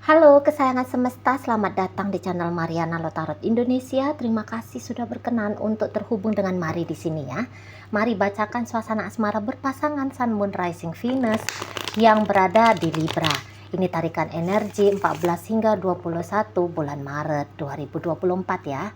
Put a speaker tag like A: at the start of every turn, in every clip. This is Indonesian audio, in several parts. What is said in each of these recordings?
A: Halo kesayangan semesta, selamat datang di channel Mariana Lotarot Indonesia. Terima kasih sudah berkenan untuk terhubung dengan Mari di sini ya. Mari bacakan suasana asmara berpasangan Sun Moon Rising Venus yang berada di Libra. Ini tarikan energi 14 hingga 21 bulan Maret 2024 ya.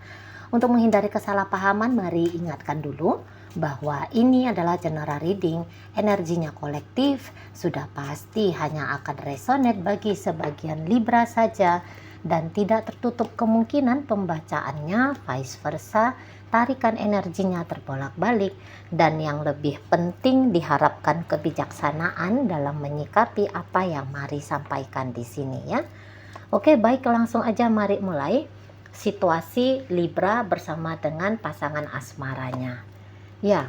A: Untuk menghindari kesalahpahaman, mari ingatkan dulu bahwa ini adalah general reading, energinya kolektif, sudah pasti hanya akan resonate bagi sebagian Libra saja dan tidak tertutup kemungkinan pembacaannya vice versa, tarikan energinya terbolak-balik, dan yang lebih penting diharapkan kebijaksanaan dalam menyikapi apa yang Mari sampaikan di sini ya. Oke, baik, langsung aja mari mulai situasi Libra bersama dengan pasangan asmaranya. Ya,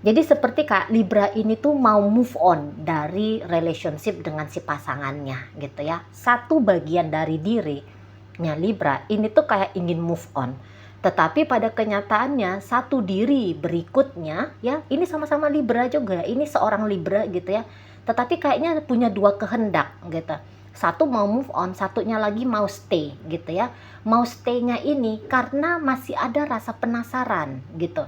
A: jadi seperti Kak Libra ini tuh mau move on dari relationship dengan si pasangannya gitu ya. Satu bagian dari dirinya Libra ini tuh kayak ingin move on. Tetapi pada kenyataannya satu diri berikutnya ya, ini sama-sama Libra juga, ini seorang Libra gitu ya. Tetapi kayaknya punya dua kehendak gitu. Satu mau move on, satunya lagi mau stay gitu ya. Mau stay-nya ini karena masih ada rasa penasaran gitu.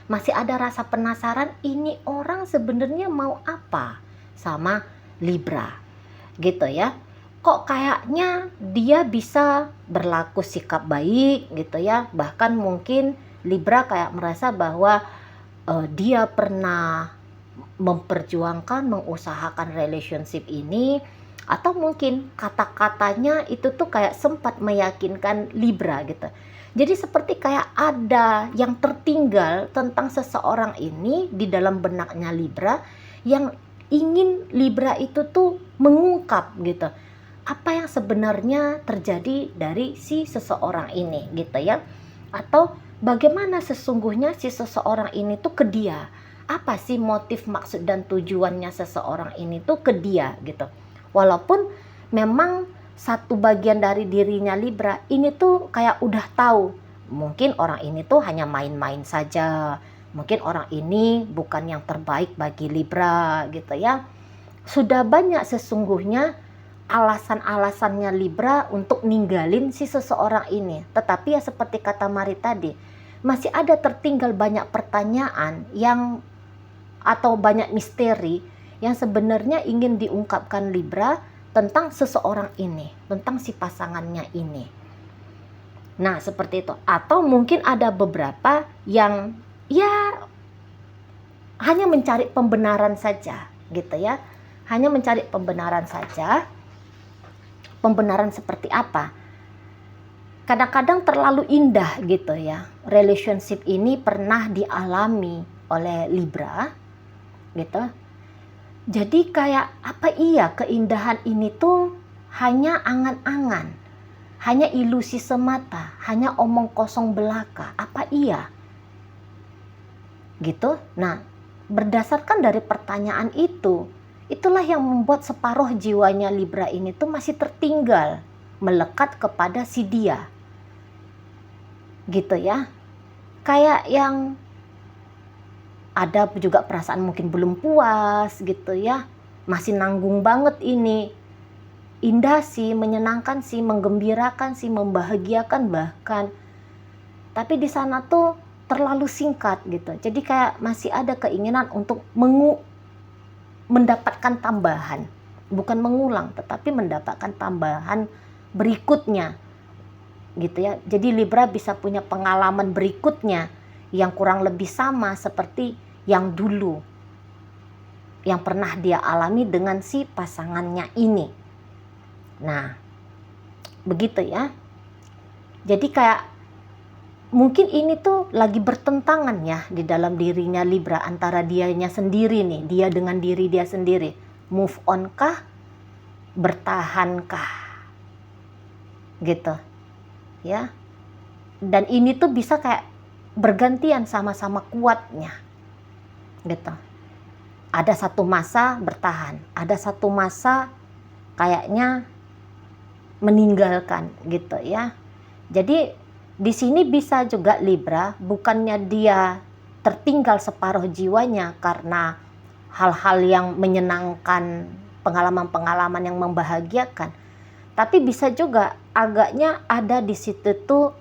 A: Masih ada rasa penasaran ini orang sebenarnya mau apa sama Libra gitu ya. Kok kayaknya dia bisa berlaku sikap baik gitu ya. Bahkan mungkin Libra kayak merasa bahwa dia pernah memperjuangkan, mengusahakan relationship ini, atau mungkin kata-katanya itu tuh kayak sempat meyakinkan Libra gitu. Jadi seperti kayak ada yang tertinggal tentang seseorang ini di dalam benaknya Libra, yang ingin Libra itu tuh mengungkap gitu apa yang sebenarnya terjadi dari si seseorang ini gitu ya. Atau bagaimana sesungguhnya si seseorang ini tuh ke dia. Apa sih motif, maksud, dan tujuannya seseorang ini tuh ke dia gitu. Walaupun memang satu bagian dari dirinya Libra ini tuh kayak udah tahu mungkin orang ini tuh hanya main-main saja, mungkin orang ini bukan yang terbaik bagi Libra gitu ya. Sudah banyak sesungguhnya alasan-alasannya Libra untuk ninggalin si seseorang ini. Tetapi ya seperti kata Mari tadi, masih ada tertinggal banyak pertanyaan yang atau banyak misteri yang sebenarnya ingin diungkapkan Libra tentang seseorang ini, tentang si pasangannya ini. Nah, seperti itu. Atau mungkin ada beberapa yang ya hanya mencari pembenaran saja, gitu ya. Hanya mencari pembenaran saja. Pembenaran seperti apa? Kadang-kadang terlalu indah gitu ya. Relationship ini pernah dialami oleh Libra, gitu. Jadi kayak apa iya keindahan ini tuh hanya angan-angan, hanya ilusi semata, hanya omong kosong belaka. Apa iya? Gitu. Nah, berdasarkan dari pertanyaan itu, itulah yang membuat separuh jiwanya Libra ini tuh masih tertinggal melekat kepada si dia. Gitu ya. Kayak yang ada juga perasaan mungkin belum puas gitu ya. Masih nanggung banget ini. Indah sih, menyenangkan sih, menggembirakan sih, membahagiakan bahkan. Tapi di sana tuh terlalu singkat gitu. Jadi kayak masih ada keinginan untuk mendapatkan tambahan. Bukan mengulang, tetapi mendapatkan tambahan berikutnya. Gitu ya. Jadi Libra bisa punya pengalaman berikutnya yang kurang lebih sama seperti yang dulu, yang pernah dia alami dengan si pasangannya ini. Nah, begitu ya. Jadi kayak mungkin ini tuh lagi bertentangan ya di dalam dirinya Libra, antara dianya sendiri nih, dia dengan diri dia sendiri. Move on kah? Bertahan kah? Gitu. Ya. Dan ini tuh bisa kayak bergantian sama-sama kuatnya. Gitu. Ada satu masa bertahan, ada satu masa kayaknya meninggalkan gitu ya. Jadi di sini bisa juga Libra, bukannya dia tertinggal separuh jiwanya karena hal-hal yang menyenangkan pengalaman-pengalaman yang membahagiakan. Tapi bisa juga agaknya ada di situ tuh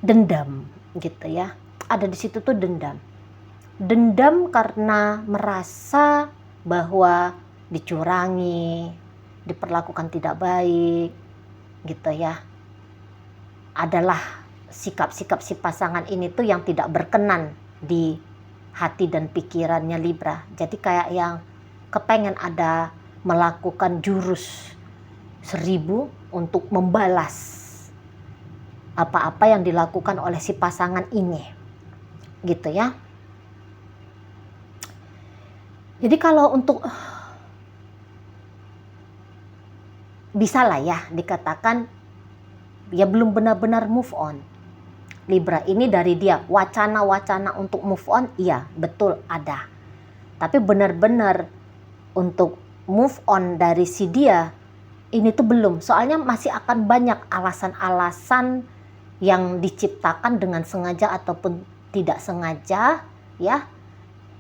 A: dendam gitu ya. Ada di situ tuh dendam. Dendam karena merasa bahwa dicurangi, diperlakukan tidak baik gitu ya. Adalah sikap-sikap si pasangan ini tuh yang tidak berkenan di hati dan pikirannya Libra. Jadi kayak yang kepengen ada melakukan jurus 1000 untuk membalas apa-apa yang dilakukan oleh si pasangan ini gitu ya. Jadi kalau untuk bisa lah ya dikatakan ya belum benar-benar move on Libra ini dari dia. Wacana-wacana untuk move on iya betul ada, tapi benar-benar untuk move on dari si dia ini tuh belum. Soalnya masih akan banyak alasan-alasan yang diciptakan dengan sengaja ataupun tidak sengaja ya,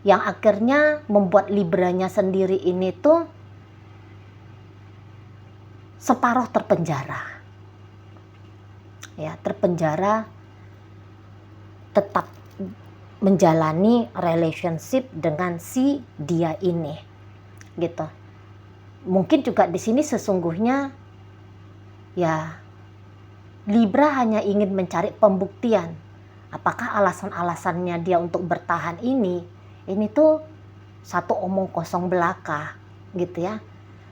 A: yang akhirnya membuat Libranya sendiri ini tuh separuh terpenjara ya, terpenjara tetap menjalani relationship dengan si dia ini gitu. Mungkin juga di sini sesungguhnya ya Libra hanya ingin mencari pembuktian apakah alasan-alasannya dia untuk bertahan ini tuh satu omong kosong belaka gitu ya.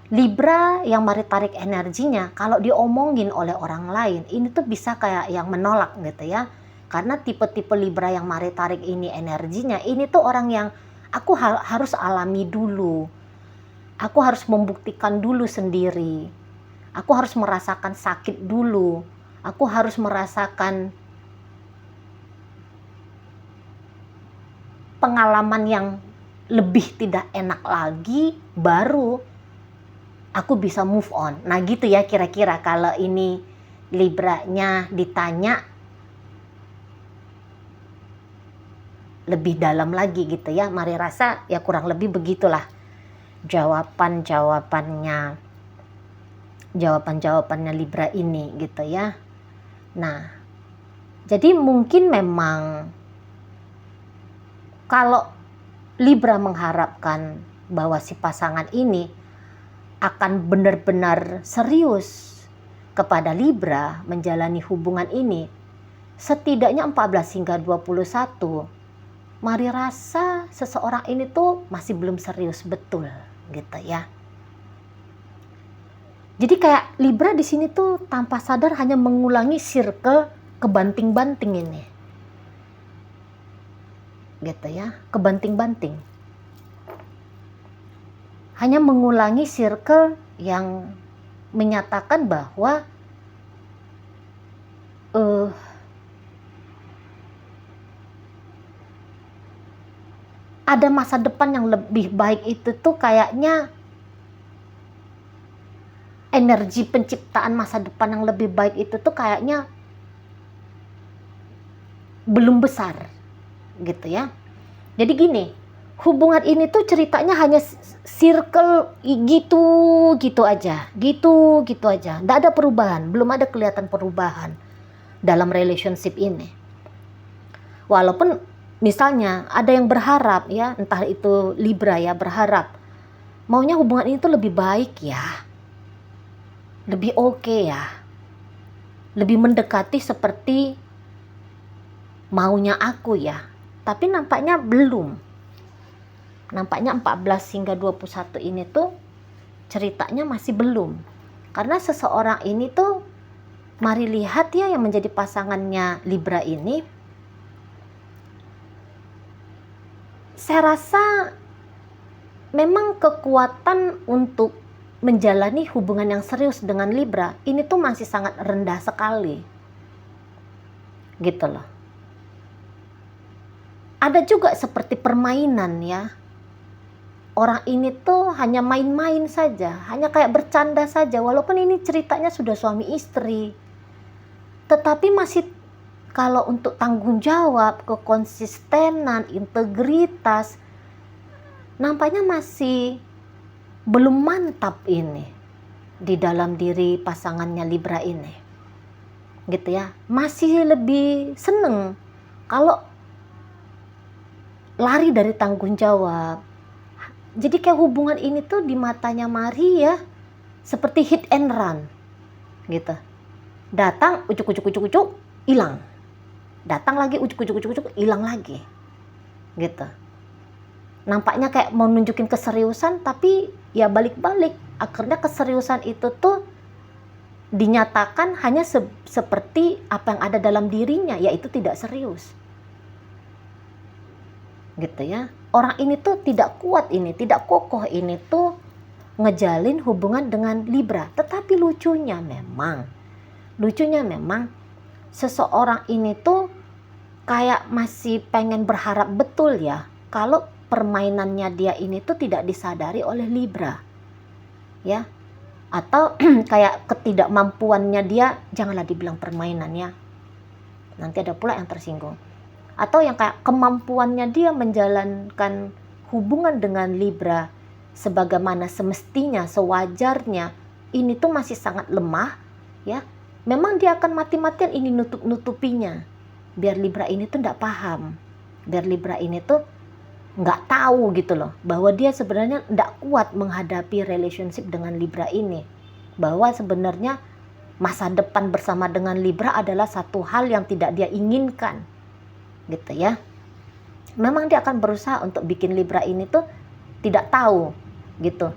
A: Libra yang mari tarik energinya kalau diomongin oleh orang lain ini tuh bisa kayak yang menolak gitu ya. Karena tipe-tipe Libra yang mari tarik ini energinya ini tuh orang yang aku harus alami dulu. Aku harus membuktikan dulu sendiri. Aku harus merasakan sakit dulu. Aku harus merasakan pengalaman yang lebih tidak enak lagi baru aku bisa move on. Nah gitu ya kira-kira kalau ini Libranya ditanya lebih dalam lagi gitu ya. Mari rasa ya kurang lebih begitulah jawaban-jawabannya Libra ini gitu ya. Nah jadi mungkin memang kalau Libra mengharapkan bahwa si pasangan ini akan benar-benar serius kepada Libra menjalani hubungan ini setidaknya 14 hingga 21, mari rasa seseorang ini tuh masih belum serius betul gitu ya. Jadi kayak Libra di sini tuh tanpa sadar hanya mengulangi circle kebanting-banting ini. Gitu ya, kebanting-banting. Hanya mengulangi circle yang menyatakan bahwa ada masa depan yang lebih baik itu tuh kayaknya energi penciptaan masa depan yang lebih baik itu tuh kayaknya belum besar gitu ya. Jadi gini, hubungan ini tuh ceritanya hanya circle gitu aja, gitu aja. Nggak ada perubahan, belum ada kelihatan perubahan dalam relationship ini. Walaupun misalnya ada yang berharap ya, entah itu Libra ya berharap maunya hubungan ini tuh lebih baik ya, lebih oke ya, lebih mendekati seperti maunya aku ya. Tapi nampaknya belum. Nampaknya 14 hingga 21 ini tuh ceritanya masih belum. Karena seseorang ini tuh mari lihat ya yang menjadi pasangannya Libra ini. Saya rasa memang kekuatan untuk menjalani hubungan yang serius dengan Libra ini tuh masih sangat rendah sekali. Gitu loh. Ada juga seperti permainan ya. Orang ini tuh hanya main-main saja, hanya kayak bercanda saja, walaupun ini ceritanya sudah suami istri. Tetapi masih kalau untuk tanggung jawab, kekonsistenan, integritas, nampaknya masih belum mantap ini di dalam diri pasangannya Libra ini, gitu ya, masih lebih seneng kalau lari dari tanggung jawab. Jadi kayak hubungan ini tuh di matanya Maria seperti hit and run gitu. Datang ucuk, hilang. Datang lagi ucuk, hilang lagi. Gitu. Nampaknya kayak mau nunjukin keseriusan, tapi ya balik-balik. Akhirnya keseriusan itu tuh dinyatakan hanya seperti apa yang ada dalam dirinya, yaitu tidak serius. Gitu ya. Orang ini tuh tidak kuat ini, tidak kokoh ini tuh ngejalin hubungan dengan Libra. Tetapi lucunya memang seseorang ini tuh kayak masih pengen berharap betul ya kalau permainannya dia ini tuh tidak disadari oleh Libra, ya, atau kayak ketidakmampuannya dia, janganlah dibilang permainan ya, nanti ada pula yang tersinggung, atau yang kayak kemampuannya dia menjalankan hubungan dengan Libra sebagaimana semestinya, sewajarnya, ini tuh masih sangat lemah, ya. Memang dia akan mati-matian ini nutupinya, biar Libra ini tuh nggak paham, biar Libra ini tuh nggak tahu gitu loh, bahwa dia sebenarnya nggak kuat menghadapi relationship dengan Libra ini, bahwa sebenarnya masa depan bersama dengan Libra adalah satu hal yang tidak dia inginkan, gitu ya. Memang dia akan berusaha untuk bikin Libra ini tuh tidak tahu gitu,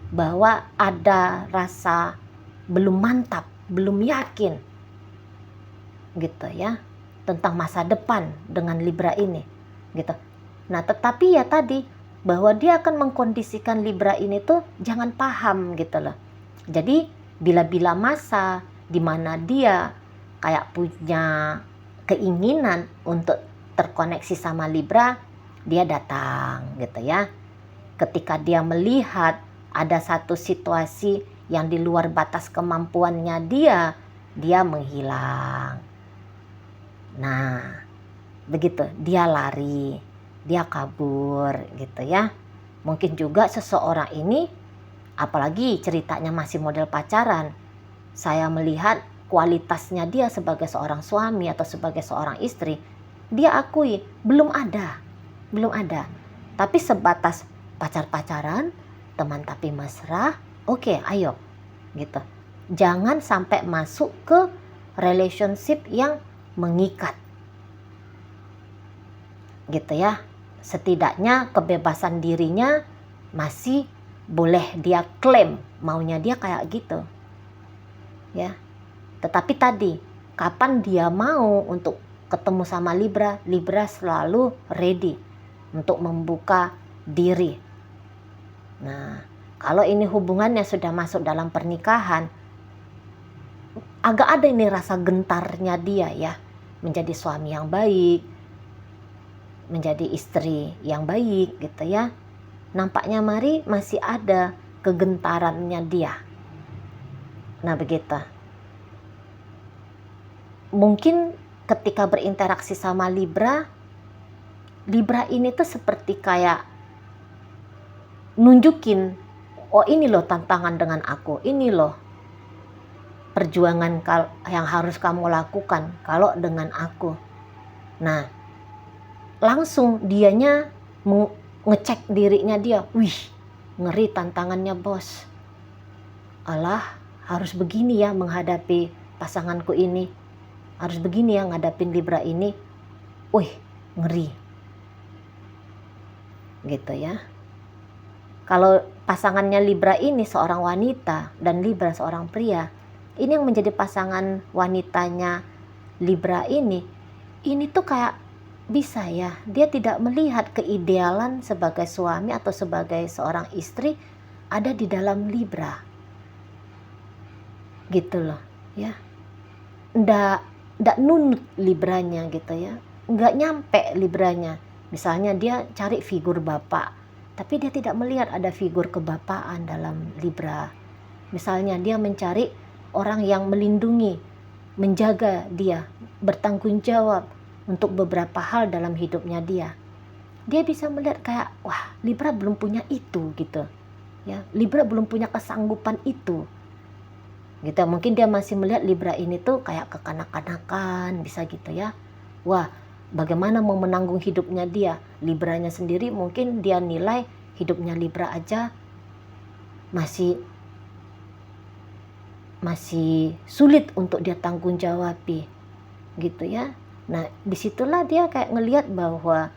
A: bahwa ada rasa belum mantap, belum yakin gitu ya tentang masa depan dengan Libra ini gitu. Nah, tetapi ya tadi bahwa dia akan mengkondisikan Libra ini tuh jangan paham gitu loh. Jadi bila-bila masa di mana dia kayak punya keinginan untuk terkoneksi sama Libra, dia datang gitu ya. Ketika dia melihat ada satu situasi yang di luar batas kemampuannya dia menghilang. Nah, begitu, dia lari, dia kabur gitu ya. Mungkin juga seseorang ini, apalagi ceritanya masih model pacaran, saya melihat kualitasnya dia sebagai seorang suami atau sebagai seorang istri, dia akui belum ada. Tapi sebatas pacar-pacaran, teman tapi mesra, oke, ayo gitu. Jangan sampai masuk ke relationship yang mengikat, gitu ya. Setidaknya kebebasan dirinya masih boleh dia klaim, maunya dia kayak gitu ya. Tetapi tadi, kapan dia mau untuk ketemu sama Libra, Libra selalu ready untuk membuka diri. Nah, kalau ini hubungannya sudah masuk dalam pernikahan, agak ada ini rasa gentarnya dia ya, menjadi suami yang baik, menjadi istri yang baik gitu ya. Nampaknya Mari masih ada kegentarannya dia. Nah, begitu. Mungkin ketika berinteraksi sama Libra ini tuh seperti kayak nunjukin, oh ini loh tantangan dengan aku, ini loh perjuangan yang harus kamu lakukan kalau dengan aku. Nah, langsung dianya ngecek dirinya dia, wih, ngeri tantangannya bos. Alah, harus begini ya menghadapi pasanganku ini, harus begini ya ngadapin Libra ini, wih, ngeri. Gitu ya. Kalau pasangannya Libra ini seorang wanita dan Libra seorang pria, ini yang menjadi pasangan wanitanya Libra ini tuh kayak bisa ya, dia tidak melihat keidealan sebagai suami atau sebagai seorang istri ada di dalam Libra. Gitu loh ya. Nggak nunut Libranya gitu ya. Nggak nyampe Libranya. Misalnya dia cari figur bapak, tapi dia tidak melihat ada figur kebapaan dalam Libra. Misalnya dia mencari orang yang melindungi, menjaga dia, bertanggung jawab untuk beberapa hal dalam hidupnya dia. Dia bisa melihat kayak, wah, Libra belum punya itu gitu. Ya, Libra belum punya kesanggupan itu. Gitu. Mungkin dia masih melihat Libra ini tuh kayak kekanak-kanakan, bisa gitu ya. Wah, bagaimana mau menanggung hidupnya dia? Libranya sendiri mungkin dia nilai hidupnya Libra aja masih sulit untuk dia tanggung jawabi, gitu ya. Nah, disitulah dia kayak ngelihat bahwa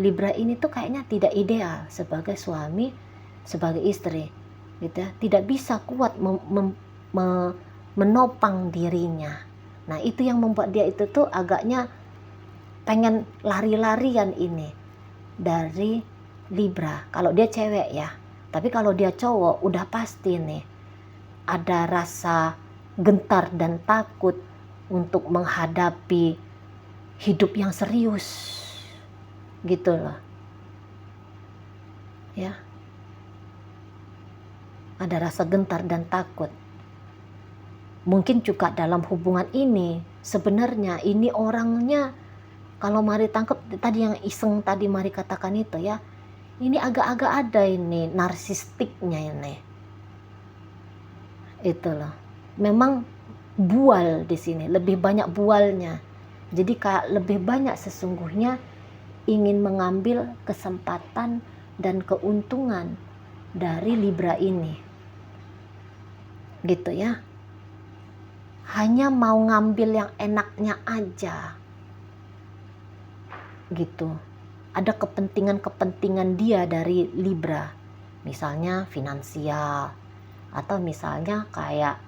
A: Libra ini tuh kayaknya tidak ideal sebagai suami, sebagai istri, gitu ya. Tidak bisa kuat menopang dirinya. Nah, itu yang membuat dia itu tuh agaknya pengen lari-larian ini dari Libra. Kalau dia cewek ya. Tapi kalau dia cowok udah pasti nih ada rasa gentar dan takut untuk menghadapi hidup yang serius. Gitu loh. Ya. Ada rasa gentar dan takut. Mungkin juga dalam hubungan ini sebenarnya ini orangnya, kalau Mari tangkap tadi yang iseng tadi Mari katakan itu ya, ini agak-agak ada ini narsistiknya ini. Itu loh. Memang bual di sini, lebih banyak bualnya. Jadi kayak lebih banyak sesungguhnya ingin mengambil kesempatan dan keuntungan dari Libra ini. Gitu ya. Hanya mau ngambil yang enaknya aja. Gitu. Ada kepentingan-kepentingan dia dari Libra. Misalnya finansial, atau misalnya kayak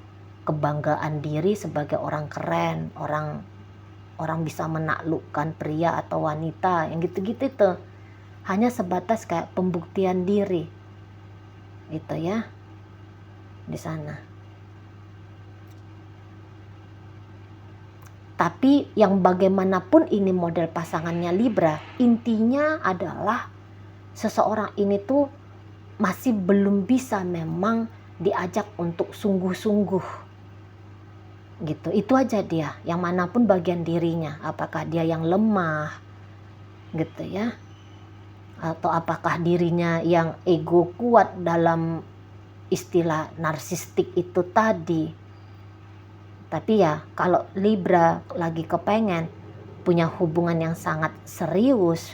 A: kebanggaan diri sebagai orang keren, orang bisa menaklukkan pria atau wanita, yang gitu-gitu tuh. Hanya sebatas kayak pembuktian diri. Gitu ya. Di sana. Tapi yang bagaimanapun ini model pasangannya Libra, intinya adalah seseorang ini tuh masih belum bisa memang diajak untuk sungguh-sungguh. Gitu, itu aja dia, yang manapun bagian dirinya. Apakah dia yang lemah, gitu ya. Atau apakah dirinya yang ego kuat dalam istilah narsistik itu tadi. Tapi ya kalau Libra lagi kepengen punya hubungan yang sangat serius,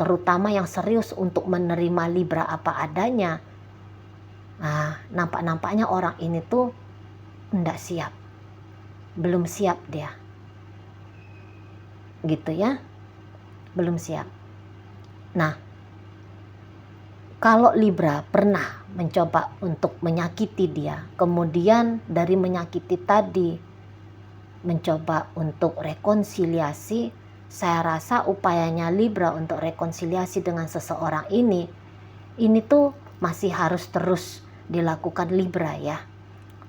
A: terutama yang serius untuk menerima Libra apa adanya, nah nampak-nampaknya orang ini tuh enggak siap, belum siap dia, gitu ya, belum siap. Nah, kalau Libra pernah mencoba untuk menyakiti dia, kemudian dari menyakiti tadi mencoba untuk rekonsiliasi, saya rasa upayanya Libra untuk rekonsiliasi dengan seseorang ini tuh masih harus terus dilakukan Libra ya.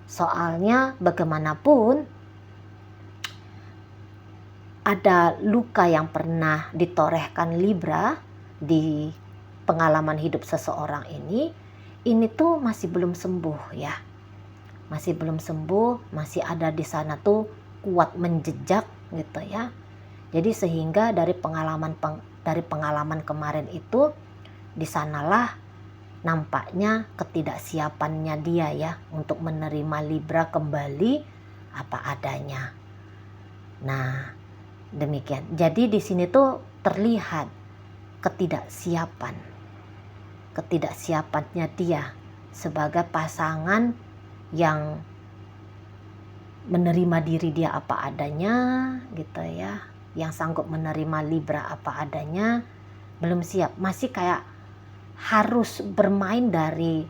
A: Soalnya bagaimanapun ada luka yang pernah ditorehkan Libra di pengalaman hidup seseorang ini tuh masih belum sembuh ya. Masih belum sembuh, masih ada di sana tuh kuat menjejak gitu ya. Jadi sehingga dari pengalaman kemarin itu, di sanalah nampaknya ketidaksiapannya dia ya untuk menerima Libra kembali apa adanya. Nah, demikian. Jadi di sini tuh terlihat ketidaksiapannya dia sebagai pasangan yang menerima diri dia apa adanya gitu ya, yang sanggup menerima Libra apa adanya, belum siap, masih kayak harus bermain dari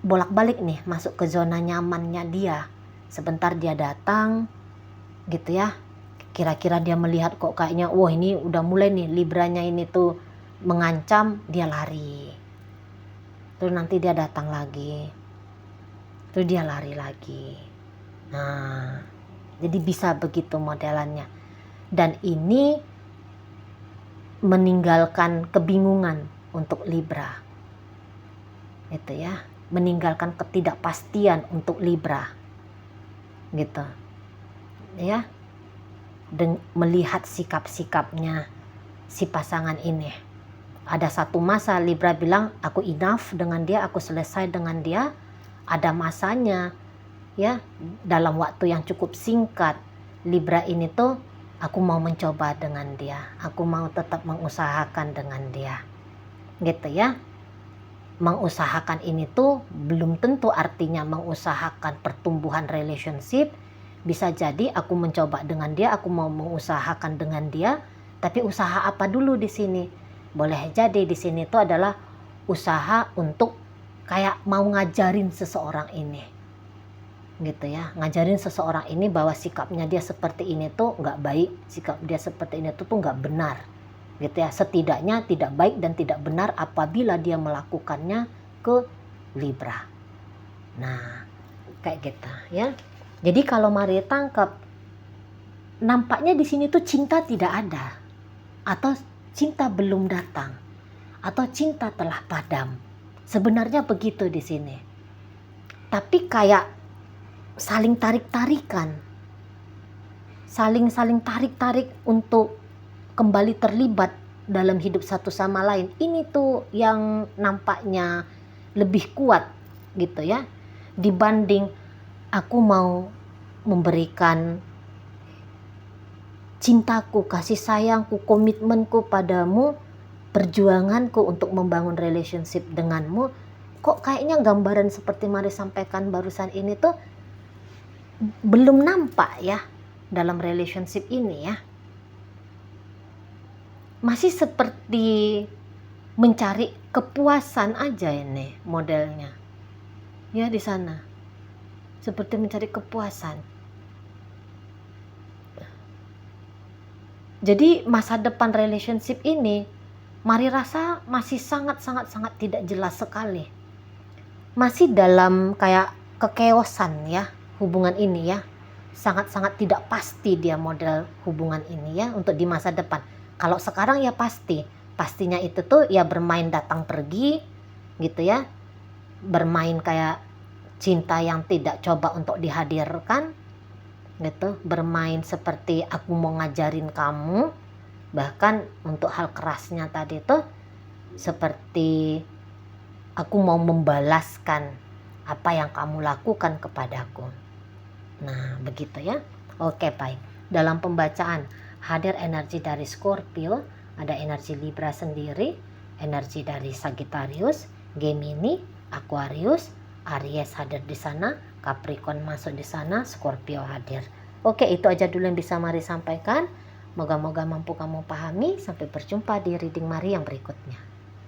A: bolak-balik nih, masuk ke zona nyamannya dia. Sebentar dia datang gitu ya, kira-kira dia melihat kok kayaknya wah ini udah mulai nih Libranya ini tuh mengancam, dia lari, terus nanti dia datang lagi, terus dia lari lagi. Nah, jadi bisa begitu modelannya. Dan ini meninggalkan kebingungan untuk Libra. Gitu ya, meninggalkan ketidakpastian untuk Libra. Gitu. Ya. Dan melihat sikap-sikapnya si pasangan ini. Ada satu masa Libra bilang aku enough dengan dia, aku selesai dengan dia. Ada masanya ya, dalam waktu yang cukup singkat Libra ini tuh aku mau mencoba dengan dia, aku mau tetap mengusahakan dengan dia, gitu ya. Mengusahakan ini tuh belum tentu artinya mengusahakan pertumbuhan relationship. Bisa jadi aku mencoba dengan dia, aku mau mengusahakan dengan dia, tapi usaha apa dulu di sini? Boleh jadi di sini tuh adalah usaha untuk kayak mau ngajarin seseorang ini, gitu ya. Ngajarin seseorang ini bahwa sikapnya dia seperti ini tuh nggak baik, sikap dia seperti ini tuh nggak benar, gitu ya. Setidaknya tidak baik dan tidak benar apabila dia melakukannya ke Libra. Nah, kayak gitu ya. Jadi kalau Mari tangkap, nampaknya di sini tuh cinta tidak ada, atau cinta belum datang, atau cinta telah padam. Sebenarnya begitu di sini. Tapi kayak saling tarik-tarikan, saling tarik-tarik untuk kembali terlibat dalam hidup satu sama lain. Ini tuh yang nampaknya lebih kuat gitu ya, dibanding aku mau memberikan cintaku, kasih sayangku, komitmenku padamu, perjuanganku untuk membangun relationship denganmu. Kok kayaknya gambaran seperti Mari sampaikan barusan ini tuh belum nampak ya dalam relationship ini ya. Masih seperti mencari kepuasan aja ini modelnya. Ya di sana. Seperti mencari kepuasan. Jadi masa depan relationship ini Mari rasa masih sangat tidak jelas sekali. Masih dalam kayak kekeosan ya hubungan ini ya. Sangat tidak pasti dia model hubungan ini ya untuk di masa depan. Kalau sekarang ya pasti. Pastinya itu tuh ya bermain datang pergi gitu ya. Bermain kayak cinta yang tidak coba untuk dihadirkan gitu. Bermain seperti aku mau ngajarin kamu. Bahkan untuk hal kerasnya tadi tuh seperti aku mau membalaskan apa yang kamu lakukan kepadaku. Nah begitu ya. Oke baik. Dalam pembacaan hadir energi dari Scorpio, ada energi Libra sendiri, energi dari Sagittarius, Gemini, Aquarius, Aries hadir di sana, Capricorn masuk di sana, Scorpio hadir. Oke, itu aja dulu yang bisa Mari sampaikan. Moga-moga mampu kamu pahami. Sampai berjumpa di reading Mari yang berikutnya.